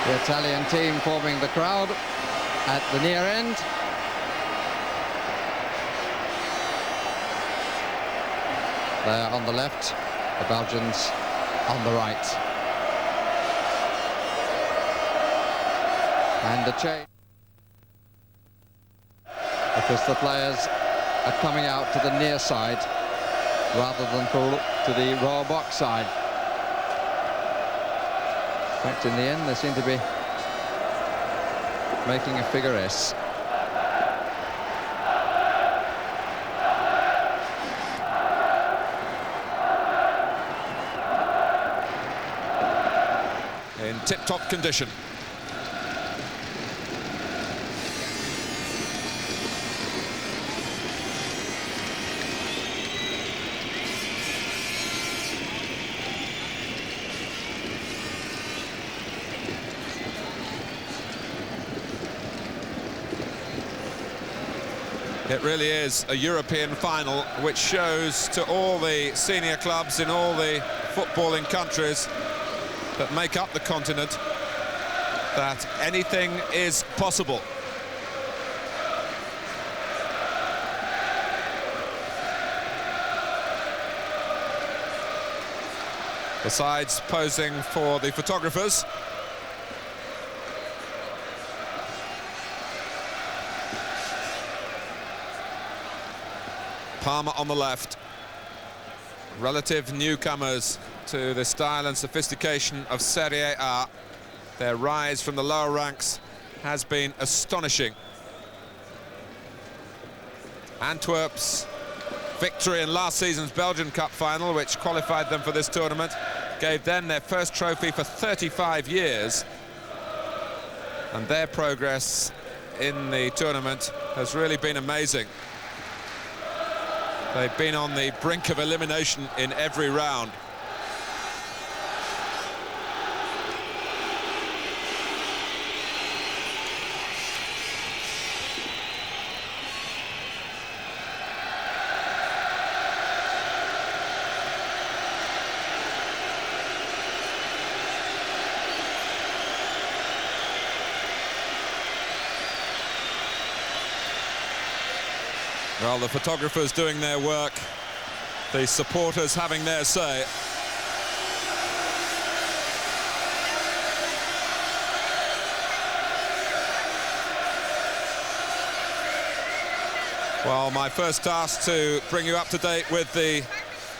The Italian team forming the crowd at the near end. There on the left, the Belgians on the right. And the change, because the players are coming out to the near side rather than to the raw box side. In fact, in the end, they seem to be making a figure S. In tip-top condition. It really is a European final, which shows to all the senior clubs in all the footballing countries that make up the continent that anything is possible. Besides posing for the photographers, Parma on the left, relative newcomers to the style and sophistication of Serie A. Their rise from the lower ranks has been astonishing. Antwerp's victory in last season's Belgian Cup final, which qualified them for this tournament, gave them their first trophy for 35 years. And their progress in the tournament has really been amazing. They've been on the brink of elimination in every round. Well, the photographers doing their work, the supporters having their say. Well, my first task to bring you up to date with the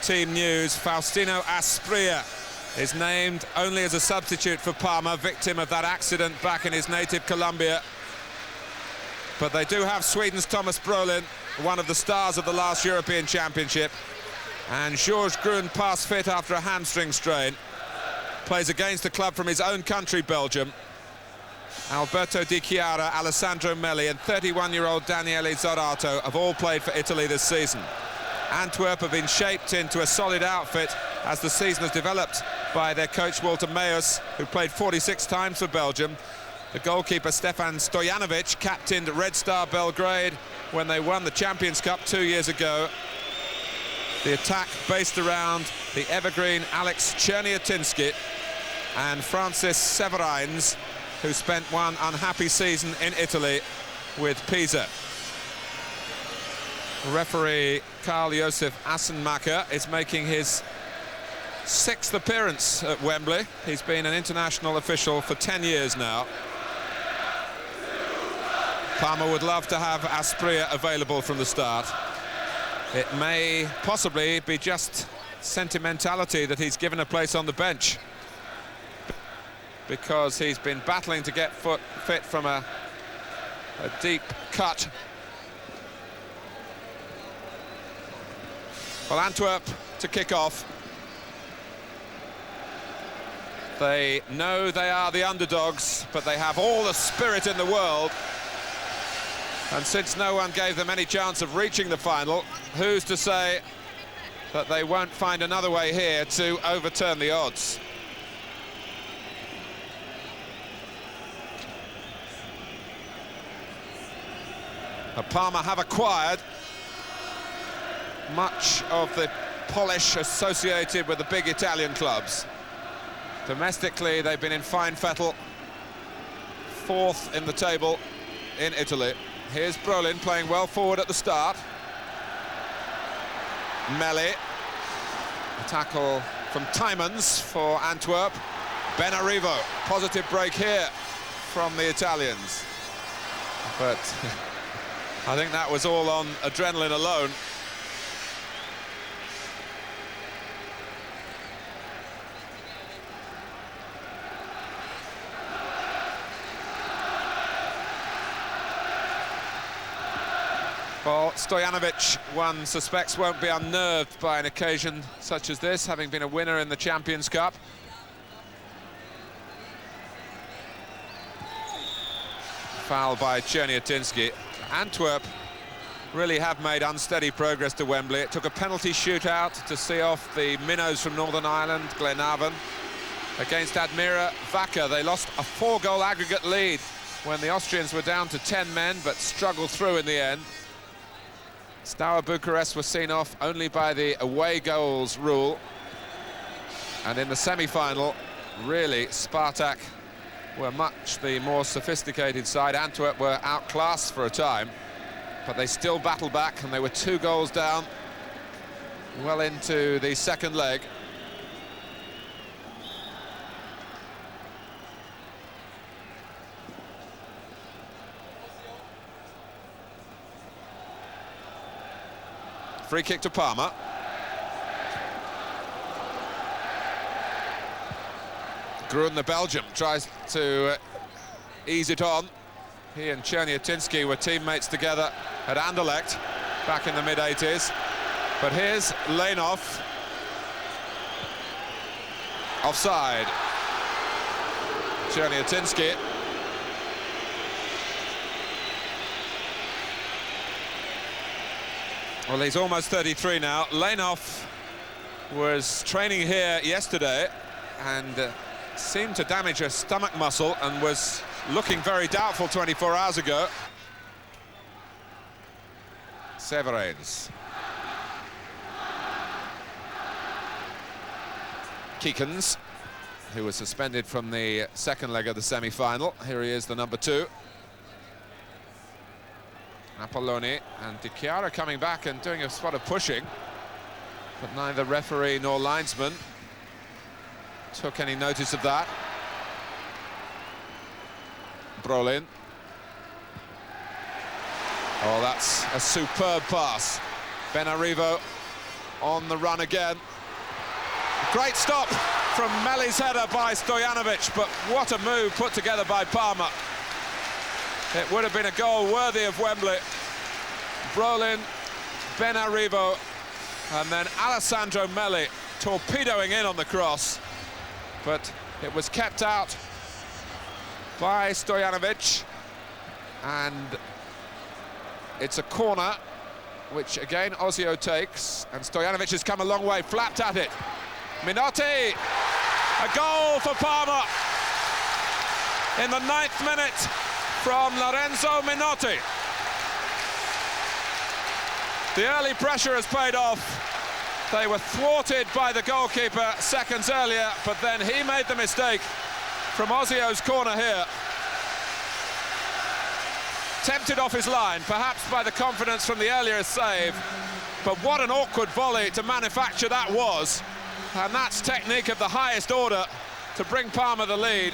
team news. Faustino Asprilla is named only as a substitute for Parma, victim of that accident back in his native Colombia. But they do have Sweden's Thomas Brolin, one of the stars of the last European Championship, and Georges Grun, past fit after a hamstring strain, plays against the club from his own country, Belgium. Alberto Di Chiara, Alessandro Melli and 31-year-old Daniele Zorato have all played for Italy this season. Antwerp have been shaped into a solid outfit as the season has developed by their coach Walter Meus, who played 46 times for Belgium. The goalkeeper Stefan Stojanovic captained Red Star Belgrade when they won the Champions Cup 2 years ago. The attack based around the evergreen Alex Cherniatinski and Francis Severines, who spent one unhappy season in Italy with Pisa. Referee Karl-Josef Assenmacher is making his 6th appearance at Wembley. He's been an international official for 10 years now. Parma would love to have Asprilla available from the start. It may possibly be just sentimentality that he's given a place on the bench, because he's been battling to get fit from a deep cut. Well, Antwerp to kick off. They know they are the underdogs, but they have all the spirit in the world. And since no one gave them any chance of reaching the final, who's to say that they won't find another way here to overturn the odds? Parma have acquired much of the polish associated with the big Italian clubs. Domestically, they've been in fine fettle, 4th in the table in Italy. Here's Brolin playing well forward at the start. Melli. A tackle from Tymans for Antwerp. Benarivo. Positive break here from the Italians. But I think that was all on adrenaline alone. Well, Stojanovic, one suspects, won't be unnerved by an occasion such as this, having been a winner in the Champions Cup. Foul by Czerniatinski. Antwerp really have made unsteady progress to Wembley. It took a penalty shootout to see off the minnows from Northern Ireland, Glenavon. Against Admira Wacker, they lost a 4-goal aggregate lead when the Austrians were down to 10 men, but struggled through in the end. Steaua Bucharest was seen off only by the away goals rule. And in the semi-final, really, Spartak were much the more sophisticated side. Antwerp were outclassed for a time, but they still battled back, and they were 2 goals down well into the second leg. Free kick to Parma. Grun, the Belgium, tries to ease it on. He and Czerniatinski were teammates together at Anderlecht back in the mid-80s. But here's Lainoff. Offside. Czerniatinski. Well, he's almost 33 now. Lainoff was training here yesterday and seemed to damage a stomach muscle and was looking very doubtful 24 hours ago. Severins. Keekens, who was suspended from the second leg of the semi-final. Here he is, the number 2. Apolloni and Di Chiara coming back and doing a spot of pushing, but neither referee nor linesman took any notice of that. Brolin. Oh, that's a superb pass. Benarivo on the run again. Great stop from Melli's header by Stojanovic, but what a move put together by Parma. It would have been a goal worthy of Wembley. Brolin, Benarivo, and then Alessandro Melli torpedoing in on the cross. But it was kept out by Stojanovic. And it's a corner, which again Ozio takes. And Stojanovic has come a long way, flapped at it. Minotti, a goal for Parma in the 9th minute. From Lorenzo Minotti. The early pressure has paid off. They were thwarted by the goalkeeper seconds earlier, but then he made the mistake from Ozio's corner here. Tempted off his line, perhaps by the confidence from the earlier save, but what an awkward volley to manufacture that was. And that's technique of the highest order to bring Parma the lead.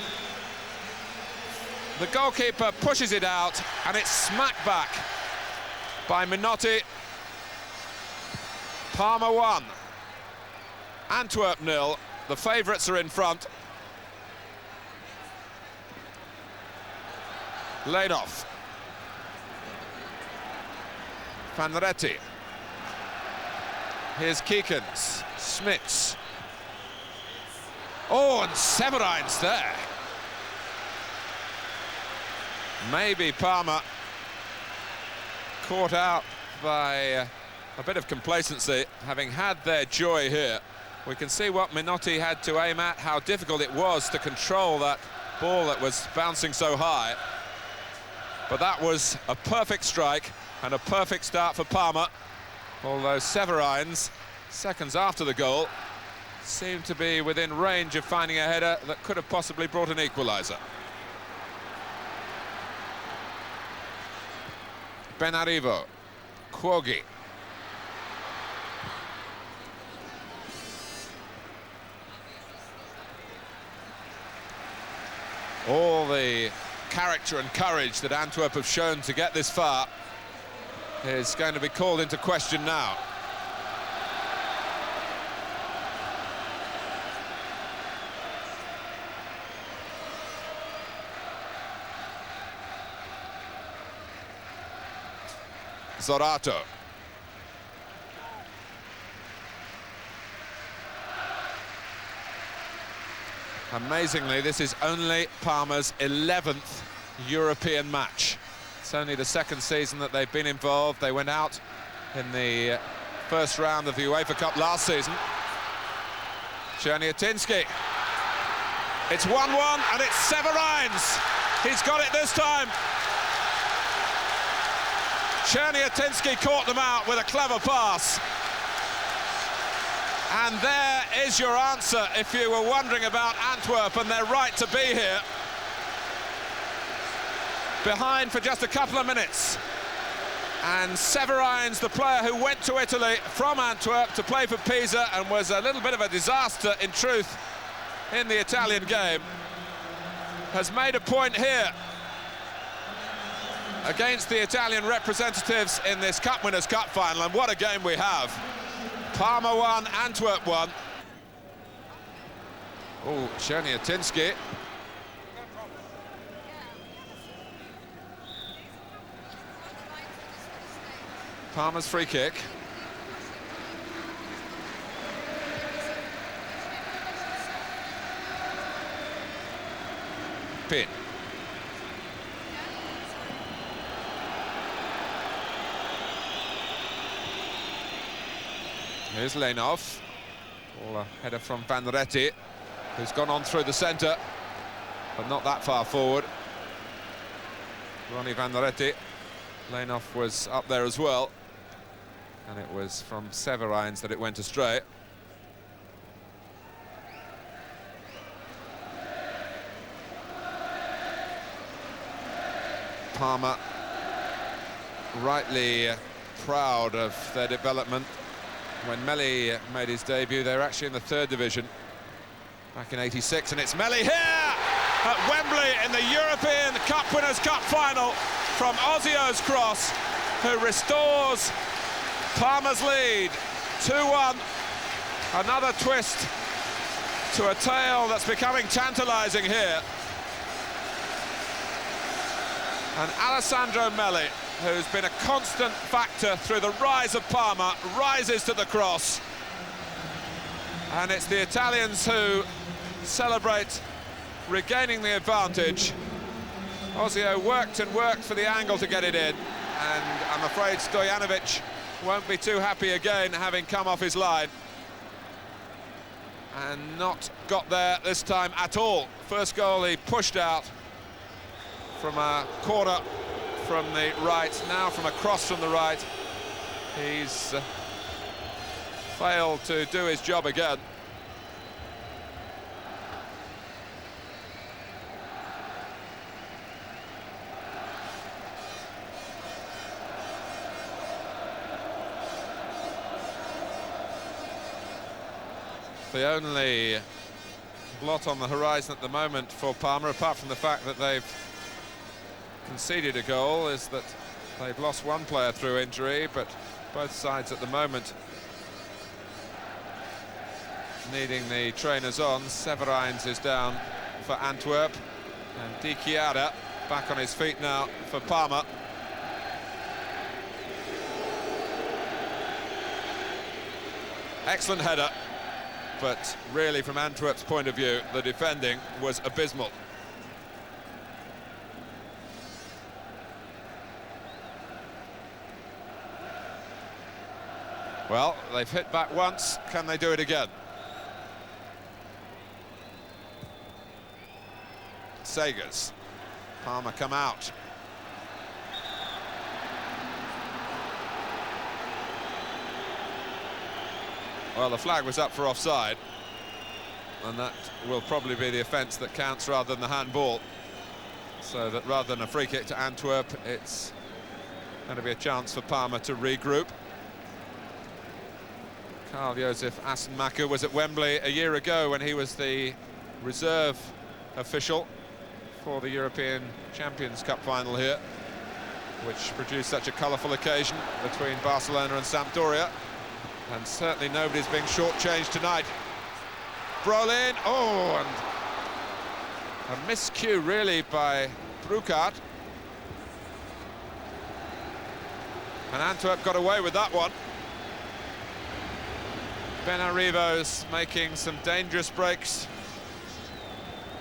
The goalkeeper pushes it out, and it's smacked back by Minotti. Parma 1, Antwerp 0. The favourites are in front. Lainoff. Fanretti. Here's Keekens. Smits. Oh, and Severins there. Maybe Parma caught out by a bit of complacency, having had their joy here. We can see what Minotti had to aim at, how difficult it was to control that ball that was bouncing so high. But that was a perfect strike and a perfect start for Parma, although Severins, seconds after the goal, seemed to be within range of finding a header that could have possibly brought an equaliser. Benarivo, Quoggi. All the character and courage that Antwerp have shown to get this far is going to be called into question now. Zorato. Amazingly, this is only Parma's 11th European match. It's only the second season that they've been involved. They went out in the first round of the UEFA Cup last season. Czerniatinski. It's 1-1 and it's Severines. He's got it this time. Czerniatinski caught them out with a clever pass. And there is your answer if you were wondering about Antwerp and their right to be here. Behind for just a couple of minutes. And Severines, the player who went to Italy from Antwerp to play for Pisa and was a little bit of a disaster in truth in the Italian game, has made a point here against the Italian representatives in this Cup Winners' Cup final. And what a game we have. Parma won, Antwerp won. Oh, Czerniatinski. Parma's free kick. Pin. Here's Lenov. Ball a header from Van Retti, who's gone on through the centre, but not that far forward. Ronnie Van Retti. Lenov was up there as well, and it was from Severines that it went astray. Parma rightly proud of their development. When Melli made his debut, they were actually in the third division back in '86, and it's Melli here at Wembley in the European Cup Winners' Cup final from Ozio's cross, who restores Parma's lead. 2-1, another twist to a tale that's becoming tantalising here. And Alessandro Melli, who's been a constant factor through the rise of Parma, rises to the cross. And it's the Italians who celebrate regaining the advantage. Ozio worked and worked for the angle to get it in, and I'm afraid Stojanovic won't be too happy again, having come off his line. And not got there this time at all. First goal he pushed out from a corner from the right, now from a cross from the right. He's failed to do his job again. The only blot on the horizon at the moment for Parma, apart from the fact that they've conceded a goal, is that they've lost one player through injury, but both sides at the moment needing the trainers on. Severines is down for Antwerp, and Di Chiara back on his feet now for Parma. Excellent header, but really from Antwerp's point of view, the defending was abysmal. Well, they've hit back once, can they do it again? Sagers. Parma come out. Well, the flag was up for offside, and that will probably be the offence that counts rather than the handball. So that rather than a free kick to Antwerp, it's Going to be a chance for Parma to regroup. Karl-Josef Assenmacher was at Wembley a year ago when he was the reserve official for the European Champions Cup final here, which produced such a colourful occasion between Barcelona and Sampdoria. And certainly nobody's being shortchanged tonight. Brolin, oh, and a miscue really by Brugart. And Antwerp got away with that one. Benarivo's making some dangerous breaks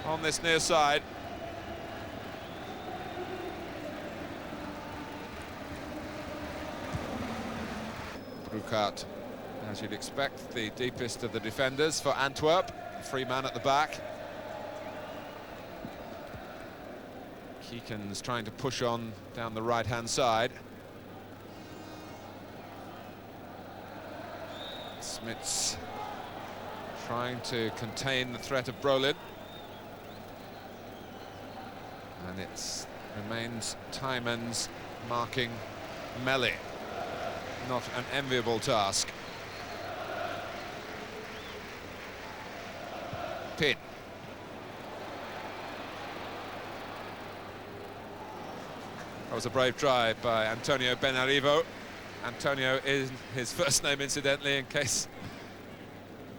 on this near side. Brugart, as you'd expect, the deepest of the defenders for Antwerp. Free man at the back. Keegan's trying to push on down the right-hand side. Smits trying to contain the threat of Brolin. And it remains Tymans marking Melli. Not an enviable task. Pin. That was a brave try by Antonio Benarivo. Antonio is his first name, incidentally, in case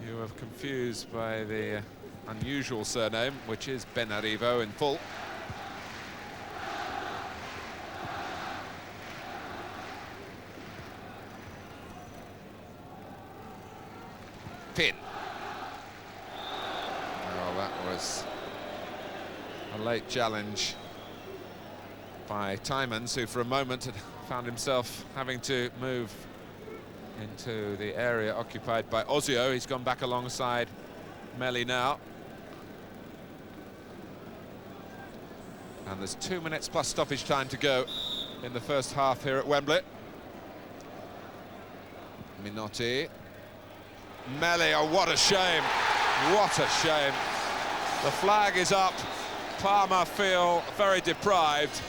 you were confused by the unusual surname, which is Benarivo in full. Pin. Well, that was a late challenge by Tymans, who for a moment had found himself having to move into the area occupied by Ozio. He's gone back alongside Melli now. And there's 2 minutes plus stoppage time to go in the first half here at Wembley. Minotti. Melli, oh, what a shame. What a shame. The flag is up. Parma feel very deprived.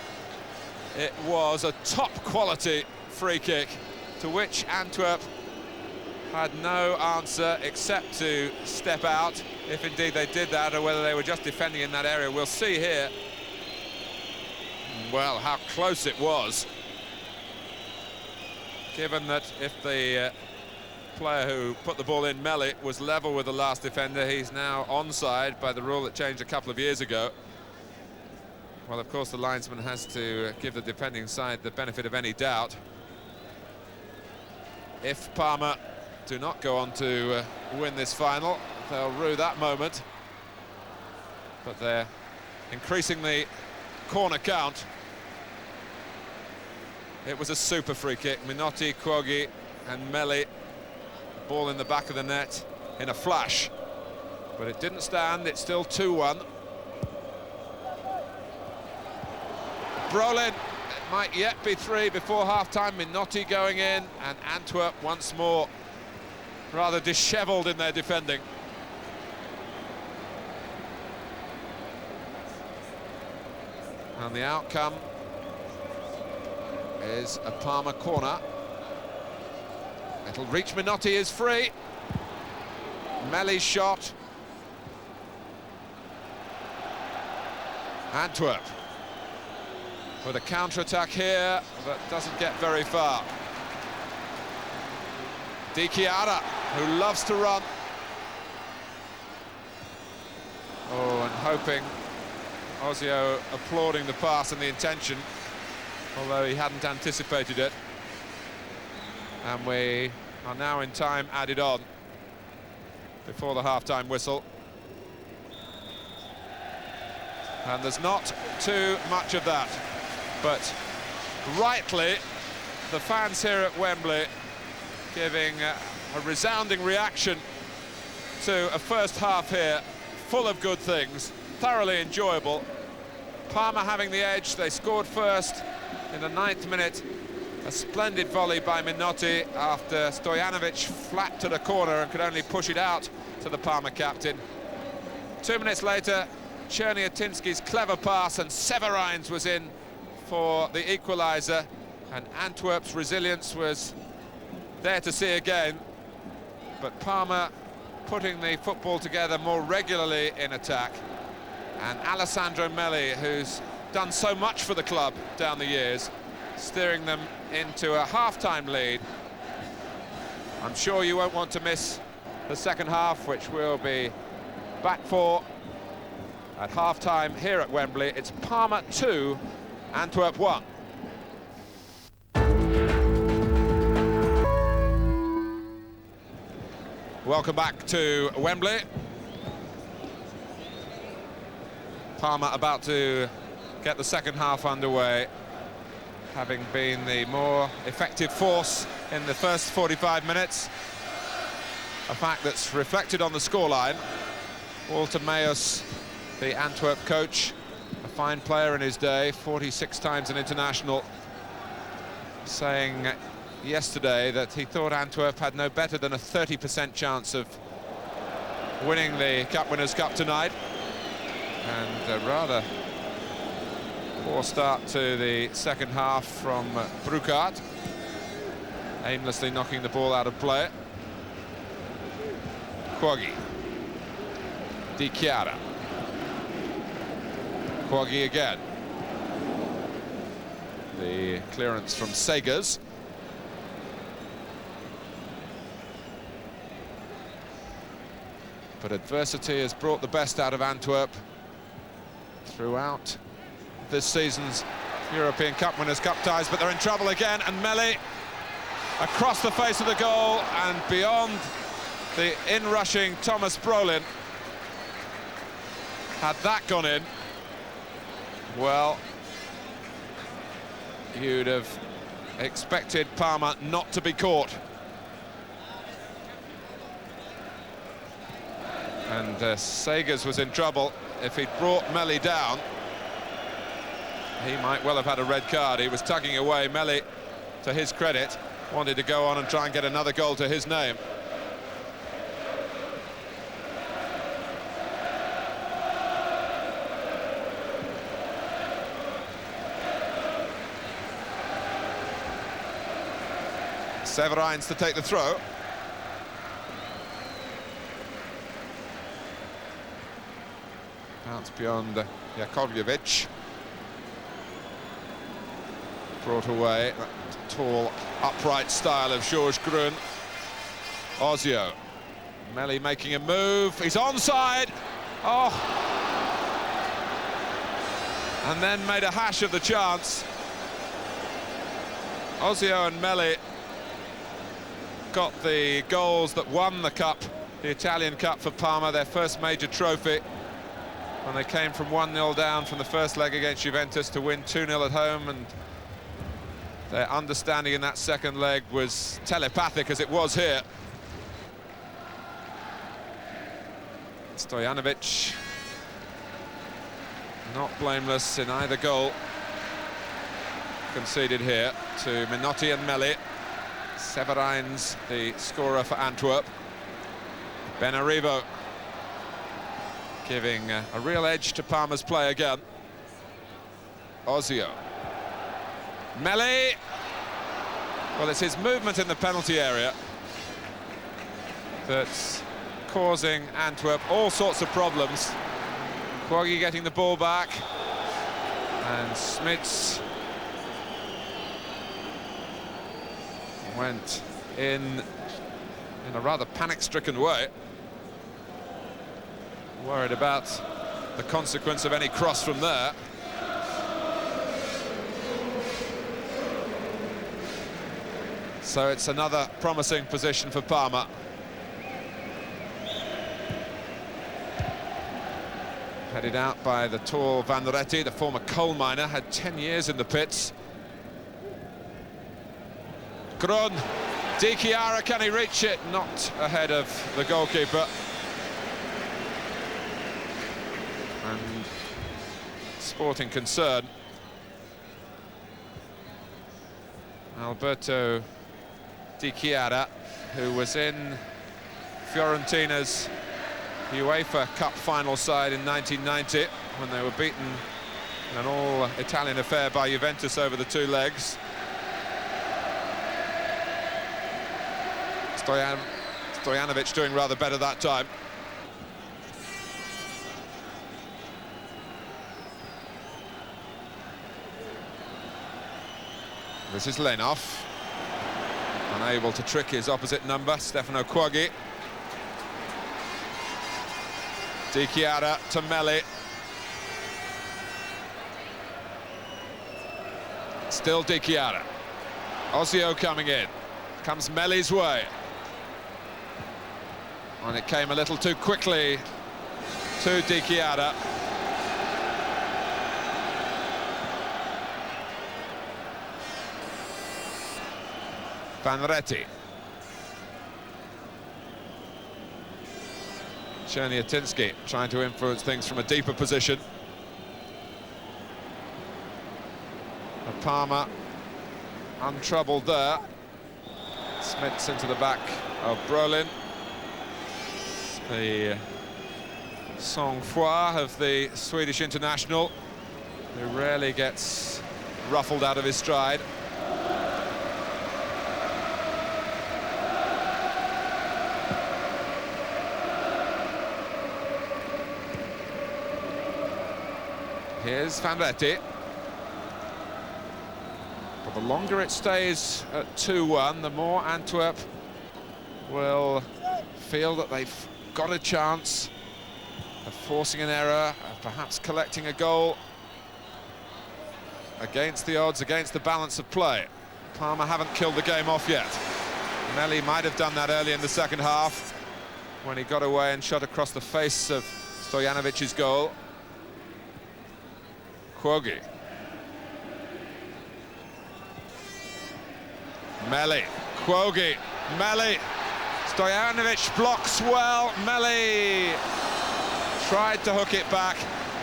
It was a top-quality free kick to which Antwerp had no answer except to step out, if indeed they did that, or whether they were just defending in that area. We'll see here. Well, how close it was. Given that if the player who put the ball in, Melli, was level with the last defender, he's now onside by the rule that changed a couple of years ago. Well, of course, the linesman has to give the defending side the benefit of any doubt. If Parma do not go on to win this final, they'll rue that moment. But they're increasing the corner count. It was a super free kick. Minotti, Quoggi and Melli. Ball in the back of the net in a flash. But it didn't stand, it's still 2-1. Brolin, it might yet be 3 before half-time. Minotti going in, and Antwerp once more rather dishevelled in their defending. And the outcome is a Parma corner. It'll reach Minotti, is free. Melli's shot. Antwerp with a counter-attack here that doesn't get very far. Di Chiara, who loves to run. Oh, and hoping, Ozio applauding the pass and the intention, although he hadn't anticipated it. And we are now in time added on before the half-time whistle. And there's not too much of that. But rightly, the fans here at Wembley giving a resounding reaction to a first half here, full of good things, thoroughly enjoyable. Parma having the edge. They scored first in the 9th minute. A splendid volley by Minotti after Stojanovic flapped to the corner and could only push it out to the Parma captain. 2 minutes later, Cherniatinski's clever pass, and Severines was in for the equaliser. And Antwerp's resilience was there to see again. But Parma putting the football together more regularly in attack. And Alessandro Melli, who's done so much for the club down the years, steering them into a half-time lead. I'm sure you won't want to miss the second half, which we'll be back for at half-time here at Wembley. It's Parma 2, Antwerp 1. Welcome back to Wembley. Parma about to get the second half underway, having been the more effective force in the first 45 minutes. A fact that's reflected on the scoreline. Walter Mayos, the Antwerp coach, a fine player in his day, 46 times an international, saying yesterday that he thought Antwerp had no better than a 30% chance of winning the Cup Winners' Cup tonight. And a rather poor start to the second half from Broekhart, aimlessly knocking the ball out of play. Quaggy, Di Chiara, Quaggy again. The clearance from Segers. But adversity has brought the best out of Antwerp throughout this season's European Cup Winners' Cup ties, but they're in trouble again, and Melli across the face of the goal and beyond the in-rushing Thomas Brolin. Had that gone in, well, you'd have expected Parma not to be caught. And Segers was in trouble. If he'd brought Melli down, he might well have had a red card. He was tugging away. Melli, to his credit, wanted to go on and try and get another goal to his name. Severines to take the throw. Bounce beyond Jakovljevic. Brought away, that tall, upright style of Georges Grun. Ozio. Melli making a move, he's onside! Oh! And then made a hash of the chance. Ozio and Melli got the goals that won the cup, the Italian Cup for Parma, their first major trophy, when they came from 1-0 down from the first leg against Juventus to win 2-0 at home, and their understanding in that second leg was telepathic, as it was here. Stojanovic not blameless in either goal conceded here to Minotti and Melli. Severines, the scorer for Antwerp. Benarivo giving a real edge to Parma's play again. Ozio. Melli. Well, it's his movement in the penalty area that's causing Antwerp all sorts of problems. Quaggy getting the ball back, and Smits went in a rather panic-stricken way, worried about the consequence of any cross from there. So it's another promising position for Parma. Headed out by the tall Vanderetti, the former coal miner, had 10 years in the pits. Grun, Di Chiara, can he reach it? Not ahead of the goalkeeper. And sporting concern. Alberto Di Chiara, who was in Fiorentina's UEFA Cup final side in 1990, when they were beaten in an all-Italian affair by Juventus over the two legs. Stojanovic doing rather better that time. This is Lenov, unable to trick his opposite number, Stefano Quaggi. Di Chiara to Melli. Still Di Chiara. Osio coming in. Comes Melli's way. And it came a little too quickly to Di Chiara. Vanretti. Cherniatinski trying to influence things from a deeper position. Parma untroubled there. Smits into the back of Brolin. The sang-froid of the Swedish international, who rarely gets ruffled out of his stride. Here's Vanretti. But the longer it stays at 2-1, the more Antwerp will feel that they've got a chance of forcing an error, of perhaps collecting a goal against the odds, against the balance of play. Parma haven't killed the game off yet. Melli might have done that early in the second half when he got away and shot across the face of Stojanovic's goal. Quaggi. Melli, Quaggi, Melli. Stojanovic blocks well. Melli tried to hook it back.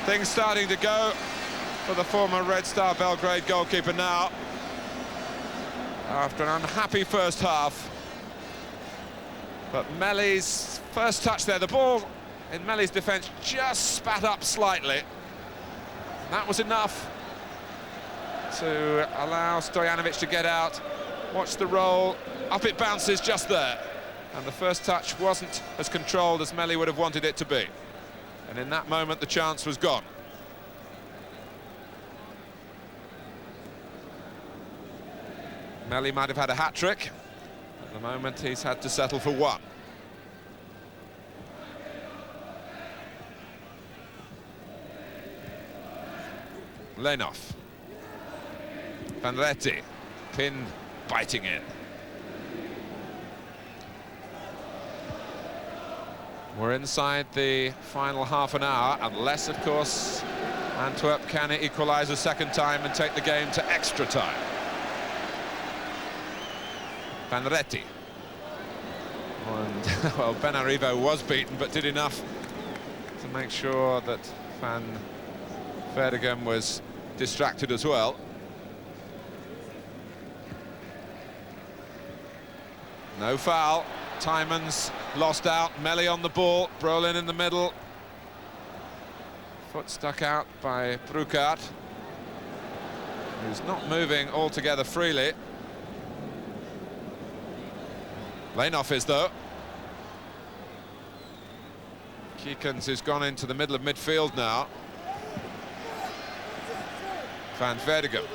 Things starting to go for the former Red Star Belgrade goalkeeper now, after an unhappy first half. But Melli's first touch there, the ball in Melli's defence just spat up slightly. That was enough to allow Stojanovic to get out. Watch the roll, up it bounces just there. And the first touch wasn't as controlled as Melli would have wanted it to be. And in that moment, the chance was gone. Melli might have had a hat-trick. At the moment, he's had to settle for one. Lenov. Vanretti. Pin biting in. We're inside the final half an hour, unless, of course, Antwerp can equalise a second time and take the game to extra time. Vanretti. And, well, Benarivo was beaten, but did enough to make sure that Van Verdegem was distracted as well. No foul. Tymans lost out. Melli on the ball. Brolin in the middle. Foot stuck out by Brukart, who's not moving altogether freely. Lenov is, though. Keekens has gone into the middle of midfield now. Van Verdegem.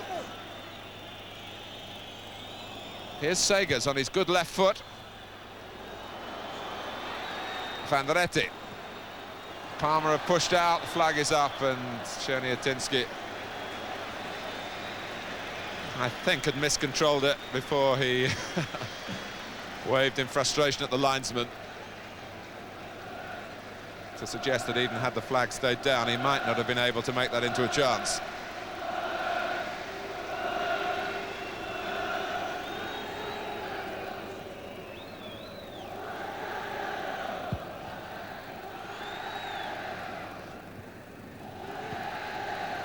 Here's Segers on his good left foot. Vanretti. Parma have pushed out, the flag is up, and Cherniatinski, I think, had miscontrolled it before he waved in frustration at the linesman to suggest that even had the flag stayed down, he might not have been able to make that into a chance.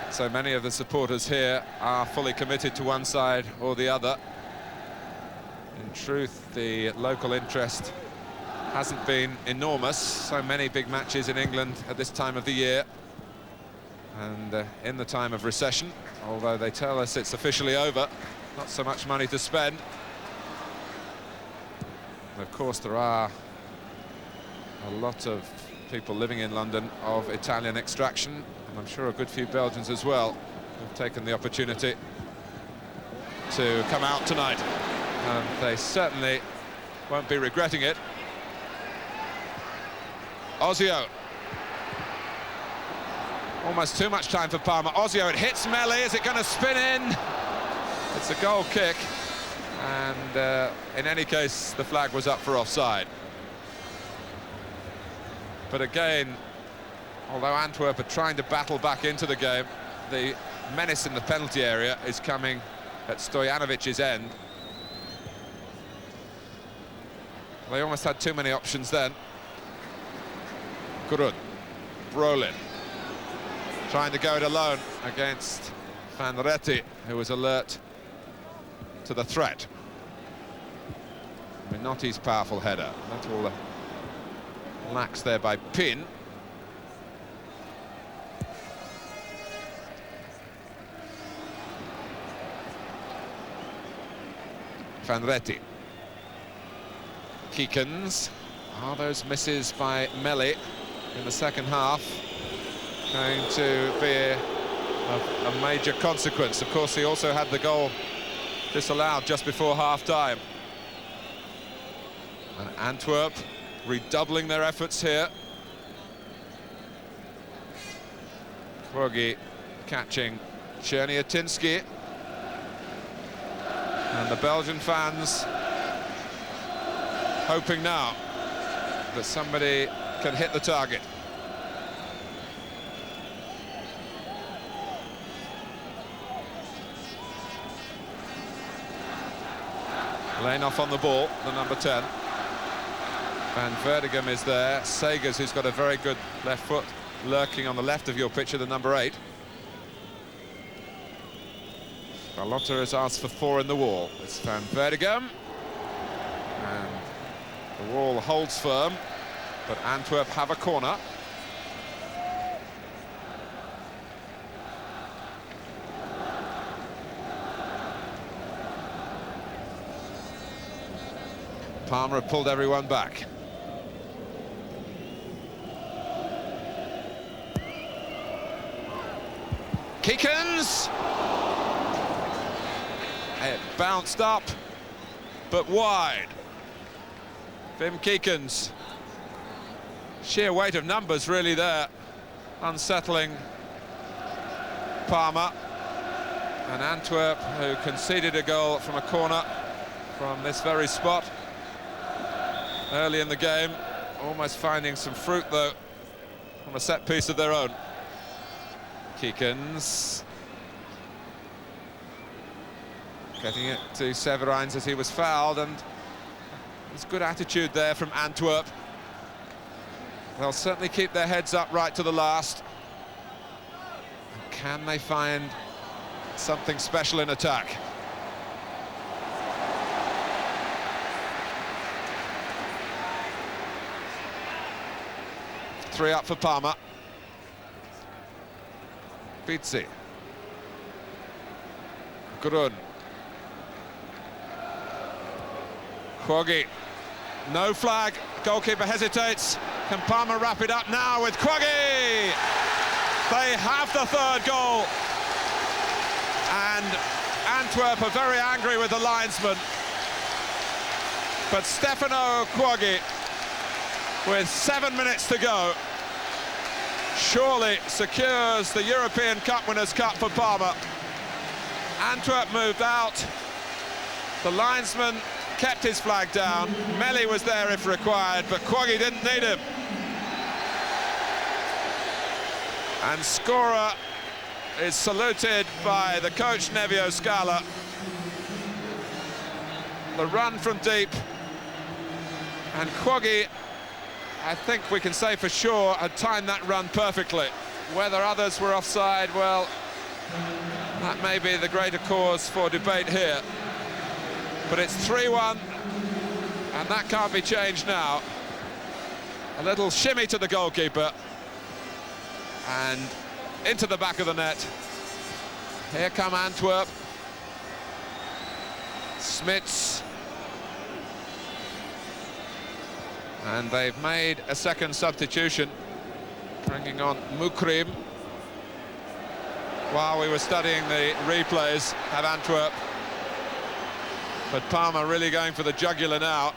So many of the supporters here are fully committed to one side or the other. In truth, the local interest hasn't been enormous. So many big matches in England at this time of the year, and in the time of recession, although they tell us it's officially over, not so much money to spend. And of course, there are a lot of people living in London of Italian extraction, and I'm sure a good few Belgians as well have taken the opportunity to come out tonight, and they certainly won't be regretting it. Ozio. Almost too much time for Parma. Ozio, it hits Melli. Is it going to spin in? It's a goal kick, and in any case, the flag was up for offside. But again, although Antwerp are trying to battle back into the game, the menace in the penalty area is coming at Stojanovic's end. They almost had too many options then. Good. Brolin trying to go it alone against Van Retti, who was alert to the threat. Minotti's powerful header. Not all the lacks there by Pin. Van Retti. Keekens. Are those misses by Melli in the second half going to be a major consequence? Of course, he also had the goal disallowed just before half-time. And Antwerp redoubling their efforts here. Kwoggy catching Czerniatinski. And the Belgian fans hoping now that somebody can hit the target. Lenoff on the ball, the number 10. Van Verdegem is there. Segers, who's got a very good left foot, lurking on the left of your picture, the number 8. Ballotta has asked for 4 in the wall. It's Van Verdegem. And the wall holds firm, but Antwerp have a corner. Parma have pulled everyone back. Keekens! It bounced up, but wide. Wim Keekens. Sheer weight of numbers really there, unsettling Parma. And Antwerp, who conceded a goal from a corner from this very spot early in the game, almost finding some fruit though from a set piece of their own. Keekens getting it to Severines as he was fouled, and there's good attitude there from Antwerp. They'll certainly keep their heads up right to the last. And can they find something special in attack? Three up for Parma. Pizzi. Grun. Kwoggy. No flag. Goalkeeper hesitates. Can Parma wrap it up now with Kwoggy? They have the third goal. And Antwerp are very angry with the linesman. But Stefano Kwoggy, with 7 minutes to go, surely secures the European Cup Winners' Cup for Parma. Antwerp moved out. The linesman kept his flag down. Melli was there if required, but Kwoggy didn't need him. And scorer is saluted by the coach Nevio Scala. The run from deep, and Kwoggy, I think we can say for sure, had timed that run perfectly. Whether others were offside, well, that may be the greater cause for debate here. But it's 3-1, and that can't be changed now. A little shimmy to the goalkeeper, and into the back of the net. Here come Antwerp. Smits And they've made a second substitution, bringing on Mukrim. While we were studying the replays at Antwerp. But Parma really going for the jugular now.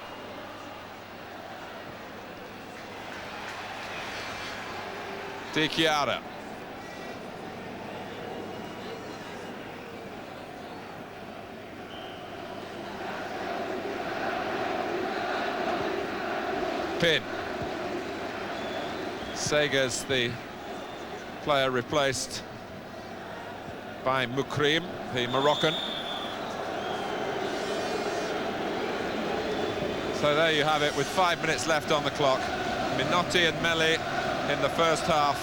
Di Chiara. Pin. Sega's the player replaced by Mukrim, the Moroccan. So there you have it, with 5 minutes left on the clock. Minotti and Melli in the first half.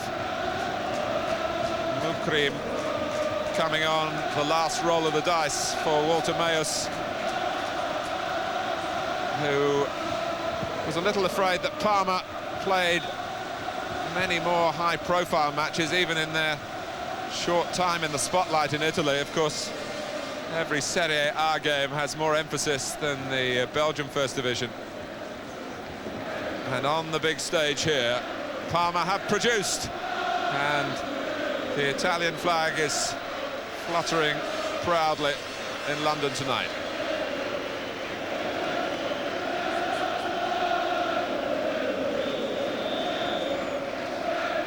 Mukrim coming on the last roll of the dice for Walter Mayus, who was a little afraid that Parma played many more high-profile matches, even in their short time in the spotlight in Italy. Of course, every Serie A game has more emphasis than the Belgian First Division. And on the big stage here, Parma have produced, and the Italian flag is fluttering proudly in London tonight.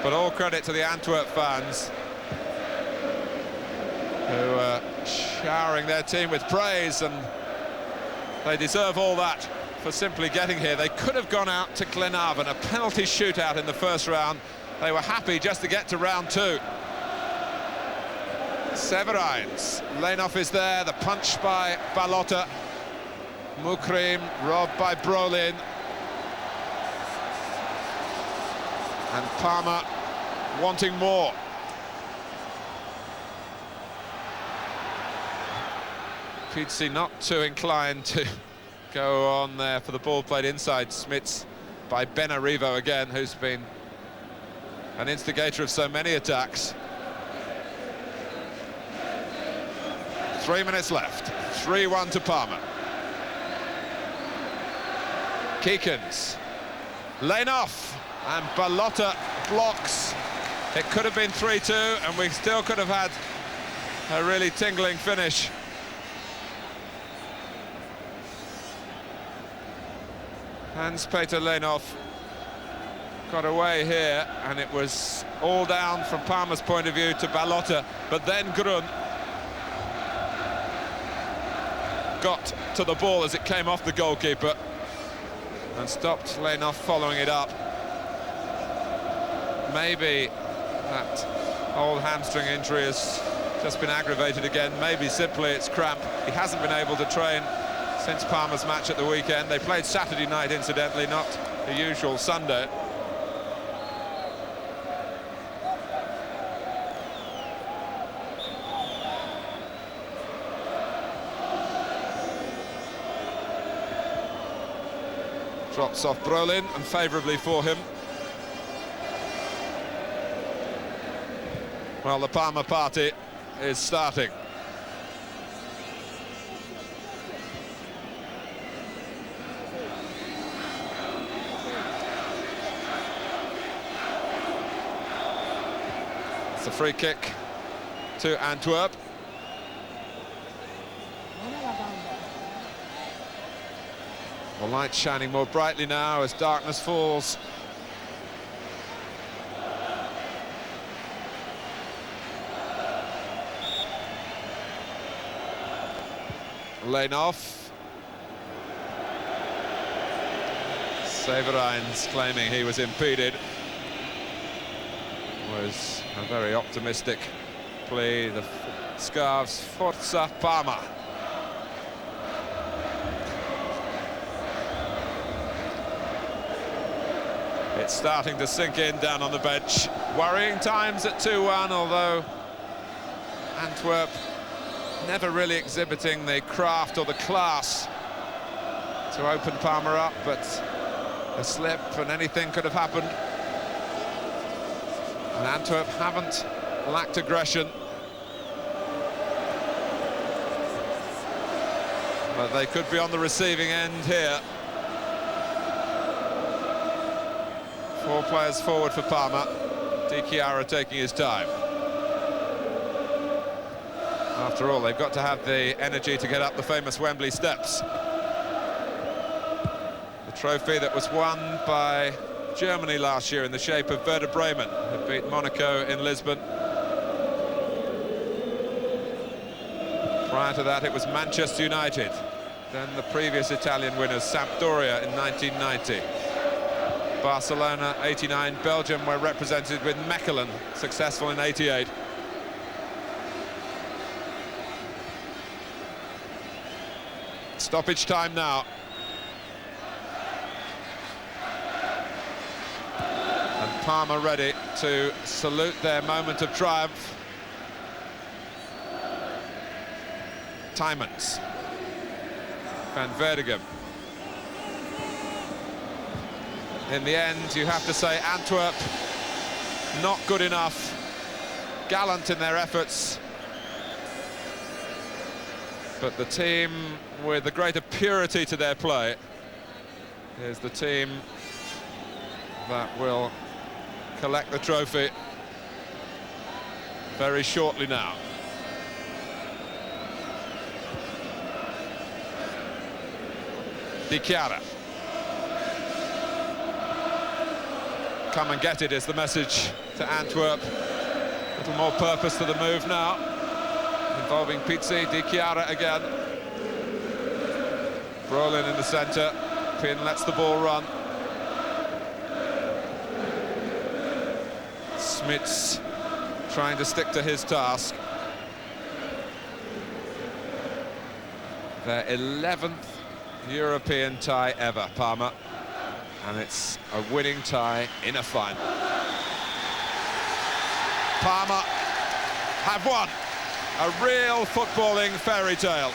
But all credit to the Antwerp fans, who are showering their team with praise, and they deserve all that for simply getting here. They could have gone out to Glenavon, a penalty shootout in the first round. They were happy just to get to round two. Severines, Lenov is there, the punch by Ballotta. Mukrim robbed by Brolin. And Parma wanting more. Pizzi not too inclined to go on there for the ball played inside Smits by Benarivo again, who's been an instigator of so many attacks. 3 minutes left, 3-1 to Parma. Keekins, Lenov, and Ballotta blocks. It could have been 3-2, and we still could have had a really tingling finish. Hans-Peter Lenov got away here, and it was all down from Parma's point of view to Ballotta, but then Grun got to the ball as it came off the goalkeeper and stopped Lenov following it up. Maybe that old hamstring injury has just been aggravated again. Maybe simply it's cramp. He hasn't been able to train since Parma's match at the weekend. They played Saturday night, incidentally, not the usual Sunday. Drops off Brolin, and favourably for him. Well, the Parma party is starting. It's a free kick to Antwerp. The light shining more brightly now as darkness falls. Lenov. Severines claiming he was impeded. Was a very optimistic play. The scarves Forza Parma. It's starting to sink in down on the bench. Worrying times at 2-1, although Antwerp never really exhibiting the craft or the class to open Parma up, but a slip and anything could have happened. And Antwerp haven't lacked aggression, but they could be on the receiving end here. 4 players forward for Parma. Di Chiara taking his time. After all, they've got to have the energy to get up the famous Wembley steps. The trophy that was won by Germany last year in the shape of Werder Bremen, who beat Monaco in Lisbon. Prior to that, it was Manchester United. Then the previous Italian winners, Sampdoria in 1990. Barcelona, 89. Belgium were represented with Mechelen, successful in 88. Stoppage time now. And Parma ready to salute their moment of triumph. Tymans. Van Verdegem. In the end, you have to say Antwerp, not good enough. Gallant in their efforts. But the team with the greater purity to their play is the team that will collect the trophy very shortly now. Di Chiara. Come and get it is the message to Antwerp. A little more purpose to the move now. Involving Pizzi, Di Chiara again. Brolin in the centre. Pin lets the ball run. Smits trying to stick to his task. Their 11th European tie ever, Parma. And it's a winning tie in a final. Parma have won. A real footballing fairy tale.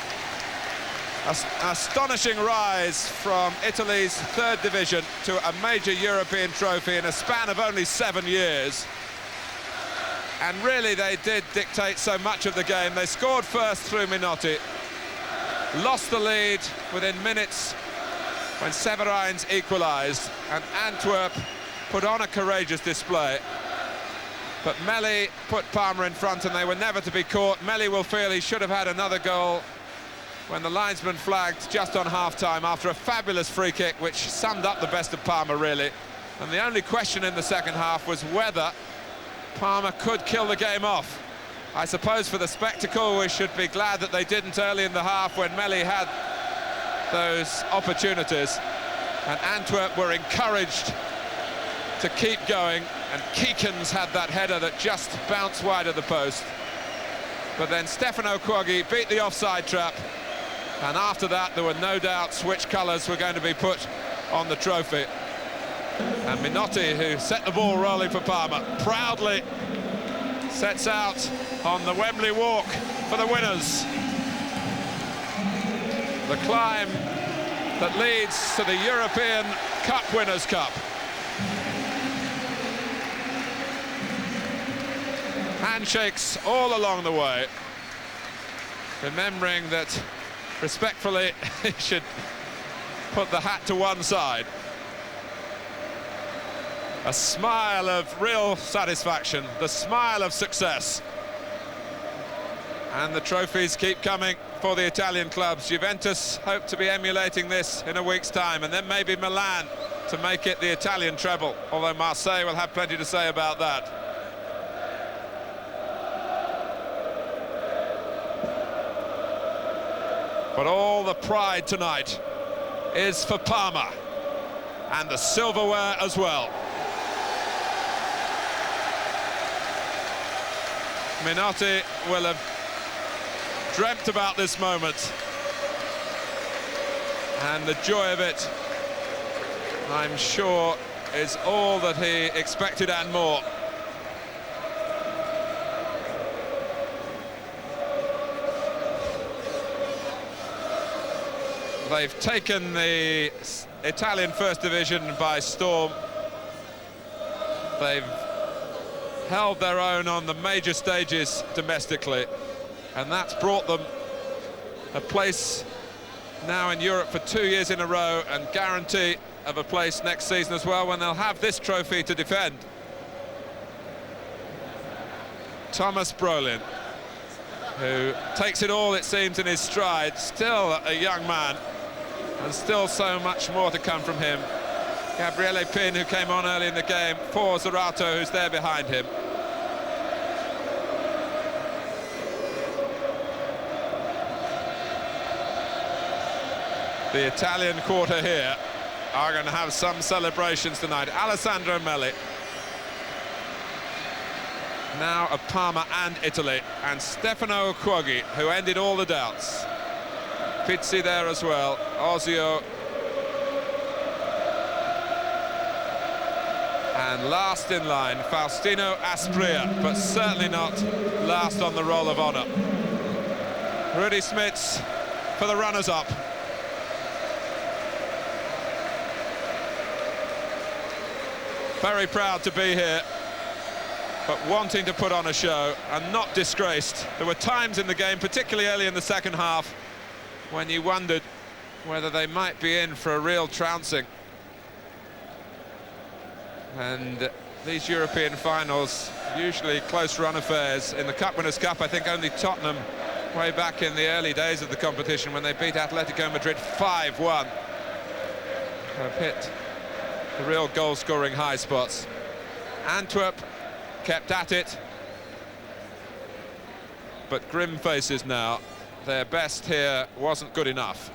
Astonishing rise from Italy's 3rd division to a major European trophy in a span of only 7 years. And really they did dictate so much of the game. They scored first through Minotti, lost the lead within minutes when Severines equalised, and Antwerp put on a courageous display. But Melli put Parma in front and they were never to be caught. Melli will feel he should have had another goal when the linesman flagged just on half-time after a fabulous free kick which summed up the best of Parma, really. And the only question in the second half was whether Parma could kill the game off. I suppose for the spectacle we should be glad that they didn't early in the half when Melli had those opportunities, and Antwerp were encouraged to keep going, and Keekins had that header that just bounced wide of the post. But then Stefano Quaggi beat the offside trap, and after that there were no doubts which colours were going to be put on the trophy. And Minotti, who set the ball rolling for Parma, proudly sets out on the Wembley walk for the winners. The climb that leads to the European Cup Winners' Cup. Handshakes all along the way, remembering that respectfully he should put the hat to one side. A smile of real satisfaction, the smile of success. And the trophies keep coming for the Italian clubs. Juventus hope to be emulating this in a week's time, and then maybe Milan to make it the Italian treble, although Marseille will have plenty to say about that. But all the pride tonight is for Parma, and the silverware as well. Minotti will have dreamt about this moment, and the joy of it, I'm sure, is all that he expected and more. They've taken the Italian First Division by storm. They've held their own on the major stages domestically, and that's brought them a place now in Europe for 2 years in a row and guarantee of a place next season as well, when they'll have this trophy to defend. Thomas Brolin, who takes it all, it seems, in his stride, still a young man, and still so much more to come from him. Gabriele Pin, who came on early in the game, for Zerato, who's there behind him. The Italian quarter here are going to have some celebrations tonight. Alessandro Melli, now of Parma and Italy, and Stefano Cuoghi, who ended all the doubts. Pizzi there as well, Ozio. And last in line, Faustino Aspria, but certainly not last on the roll of honour. Rudy Smits for the runners-up. Very proud to be here, but wanting to put on a show and not disgraced. There were times in the game, particularly early in the second half, when you wondered whether they might be in for a real trouncing. And these European finals, usually close run affairs. In the Cup Winners' Cup, I think only Tottenham, way back in the early days of the competition, when they beat Atletico Madrid 5-1, have hit the real goal-scoring high spots. Antwerp kept at it, but grim faces now. Their best here wasn't good enough.